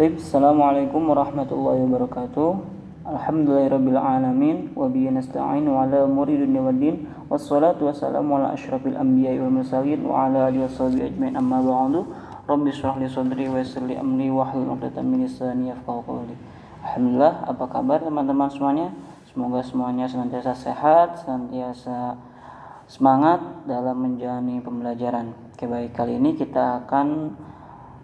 Assalamualaikum warahmatullahi wabarakatuh. Alhamdulillahirabbil alamin wa bihi nasta'inu ala umuri dunya waddin wassalatu wassalamu ala asyrafil anbiya'i wal mursalin wa ala alihi washabihi ajmain amma ba'du. Rabbi shrah li sadri wa yassir li amri wahlul 'uqdatam min lisani yafqahu qawli. Alhamdulillah, apa kabar teman-teman semuanya? Semoga semuanya senantiasa sehat, senantiasa semangat dalam menjalani pembelajaran. Oke, baik, kali ini kita akan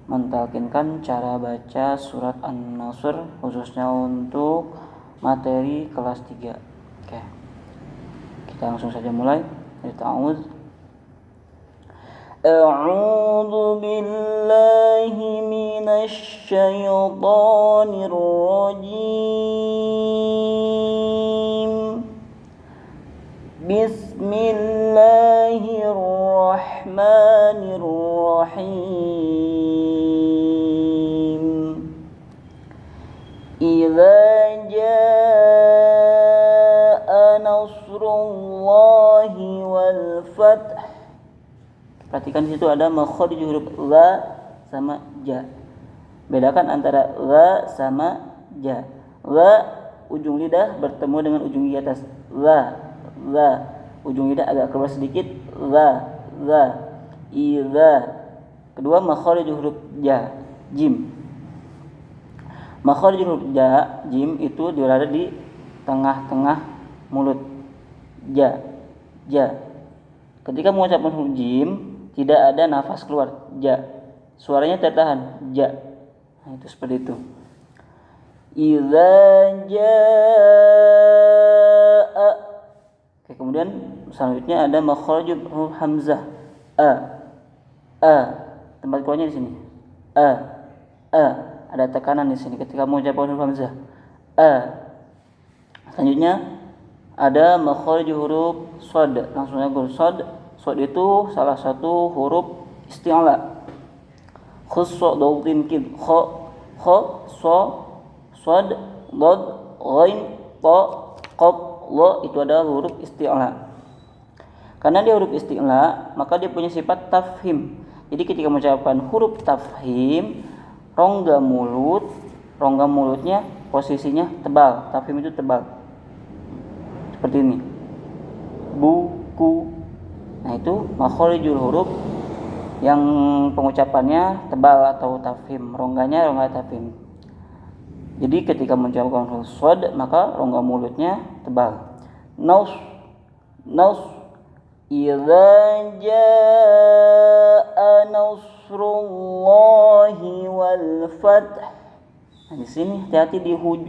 mentalkinkan cara baca surat An-Nasr khususnya untuk materi kelas 3. Oke. Kita langsung saja mulai. A'udzu billahi minasy syaithanir rajim. Bismillahirrahmanirrahim. Idza jaa nasrullahi wal fath. Perhatikan di situ ada makhraj huruf la sama ja. Bedakan antara la sama ja. La ujung lidah bertemu dengan ujung gigi atas. La ujung lidah agak keluar sedikit. La idza. Kedua makhraj huruf ja, jim. Makhraj huruf ja, jim itu berada di tengah-tengah mulut. Ja. Ketika mengucapkan huruf jim, tidak ada nafas keluar. Ja. Suaranya tertahan. Ja. Nah, itu seperti itu. Idza jaa. Oke, kemudian selanjutnya ada makhraj huruf hamzah. A. Tempat keluarnya di sini. A. Ada tekanan di sini ketika mengucapkan huruf hamzah. A. Selanjutnya ada makhraj huruf shad. Langsung saja huruf shad. Shad itu salah satu huruf isti'la. Khussa dawtin kid. Kha, so, shad, dad, ghain, ta, qaf, la itu adalah huruf isti'la. Karena dia huruf isti'la, maka dia punya sifat tafhim. Jadi ketika mengucapkan huruf tafhim, rongga mulutnya posisinya tebal. Tafhim itu tebal. Seperti ini. Buku. Nah, itu makhrijul huruf yang pengucapannya tebal atau tafhim. Rongganya rongga tafhim. Jadi ketika mengucapkan huruf shad, maka rongga mulutnya tebal. Naus. Idza jaa nasrullahi wal fath. Nah, di sini hati-hati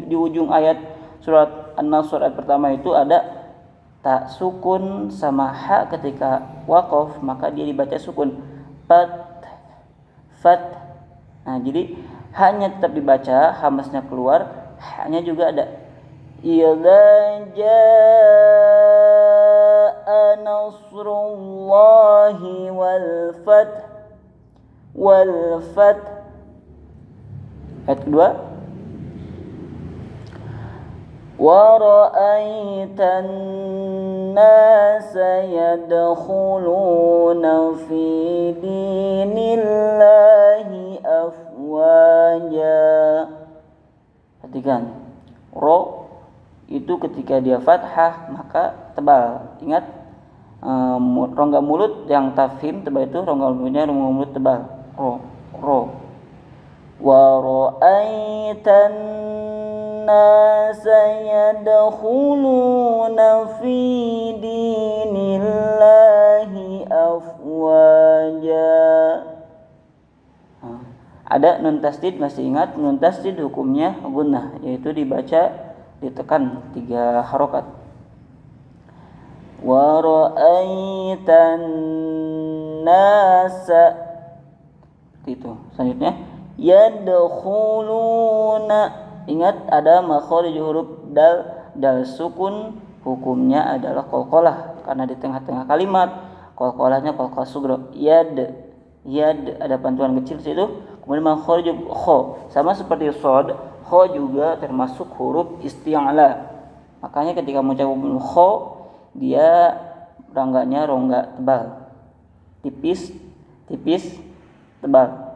di ujung ayat surat An-Nasr ayat pertama itu ada tak sukun sama ha. Ketika waqaf maka dia dibaca sukun. Fat. Nah, jadi hanya tetap dibaca, hamzahnya keluar, hanya juga ada. Idza jaa nasrullahi wal fath. Ayat kedua. Wa ra'aitan nasa yadkhuluna fi dinillahi afwaja. Perhatikan, ro itu ketika dia fathah maka tebal. Ingat, rongga mulut yang tafhim tebal itu rongga mulut tebal. Ro. Wa ra'aitan nasa yadkhuluna fi dinillahi afwaja. Ada nun tasdid, masih ingat nun tasdid hukumnya gunnah, yaitu dibaca ditekan 3 harokat. Wa ra'aitan nasa. Itu. Selanjutnya yadkhuluna. Ingat ada makhraj huruf dal sukun, hukumnya adalah qalqalah karena di tengah-tengah kalimat qalqalahnya qalqalah sughra. Yad ada pantulan kecil situ. Kemudian makhraj kha sama seperti shad, kha juga termasuk huruf isti'la. Makanya ketika mengucapkan kha dia rongga tebal. Tipis, tebal.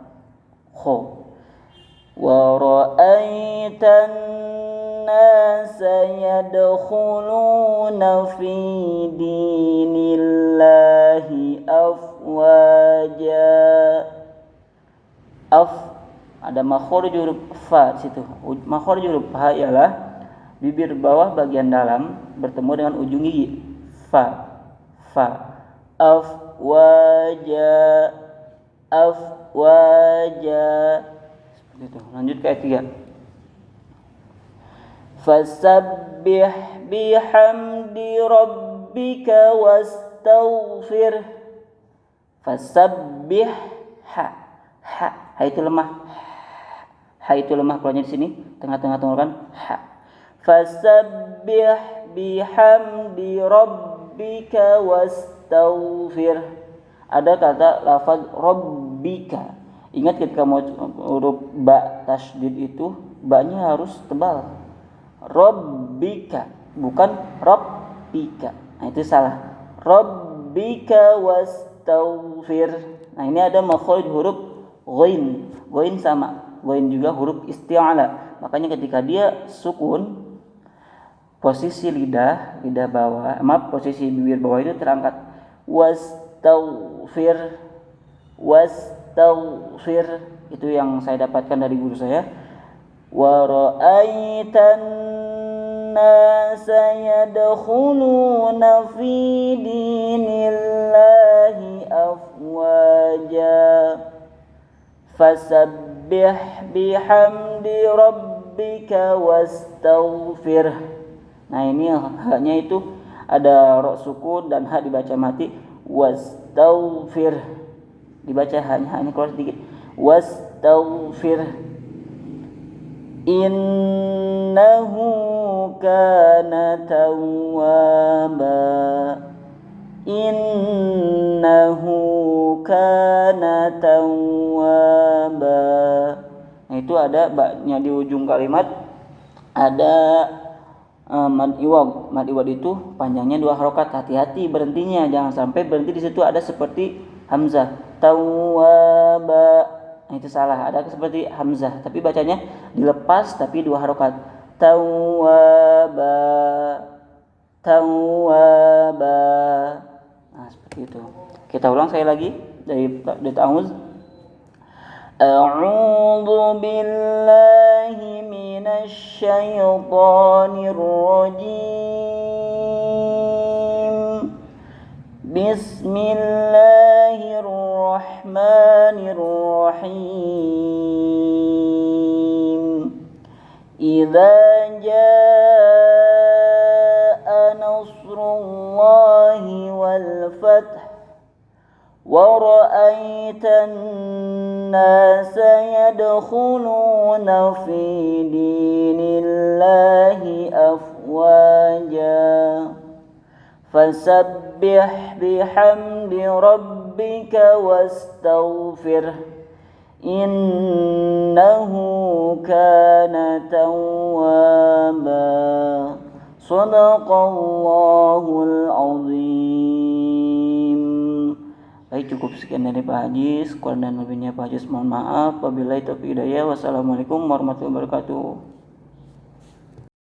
Kha. wa ra'aitan nasa yadkhuluna fi dinillahi afwaja. Ada makhraj huruf fa di situ. Makhraj huruf fa ialah bibir bawah bagian dalam bertemu dengan ujung gigi. Fa. Afwaja. Seperti itu. Lanjut ke ayat 3. Fasabbih bihamdi rabbika wastaghfir. Fasabbih ha itu lemah. Ha itu lemah keluarnya di sini, tengah-tengah tenggorokan ha. Fasabbih bihamdi rabbika wastaghfir. Ada kata lafaz rabbika. Ingat ketika mau huruf ba tasydid itu, ba-nya harus tebal. Rabbika, bukan rabbika. Nah, itu salah. Rabbika wastaghfir. Nah, ini ada makhraj huruf ghain. Ghain sama. Ghain juga huruf isti'ala. Makanya ketika dia sukun, posisi lidah bawah, posisi bibir bawah itu terangkat. Wastaghfir. Itu yang saya dapatkan dari guru saya. Wa ra'aitan nasa yadkhuluna fi dinillahi afwaja. Fasabbih bihamdi rabbika wastaghfir. Nah, ini haknya itu ada ra sukun dan ha dibaca mati. Wastaghfir. Dibaca hanya keluar sedikit. Wastaghfir. Innahu kana tawwaba. Nah, itu ada ba-nya di ujung kalimat. Ada mad iwad. Mad iwad itu panjangnya 2 harokat. Hati-hati berhentinya, jangan sampai berhenti di situ ada seperti hamzah. Tawwaba. Nah, itu salah. Ada seperti hamzah, tapi bacanya dilepas tapi 2 harokat. Tawwaba. Nah, seperti itu. Kita ulang sekali lagi dari ta'awuz. A'udzu billahi minasy syaithanir rajim. Bismillahirrahmanirrahim. Idza jaa nasrullahi wal fath wa ra'aitan nasa yadkhuluna fi dinillahi afwaja. Fasabbih bihamdi rabbika wastaghfir. Innahu kana tawwaba. Shadaqallahul azim. Baik, cukup sekian dari Pak Haji. Kurang dan lebihnya Pak Haji mohon maaf. Wabillahi taufiq hidayah. Wassalamualaikum warahmatullahi wabarakatuh.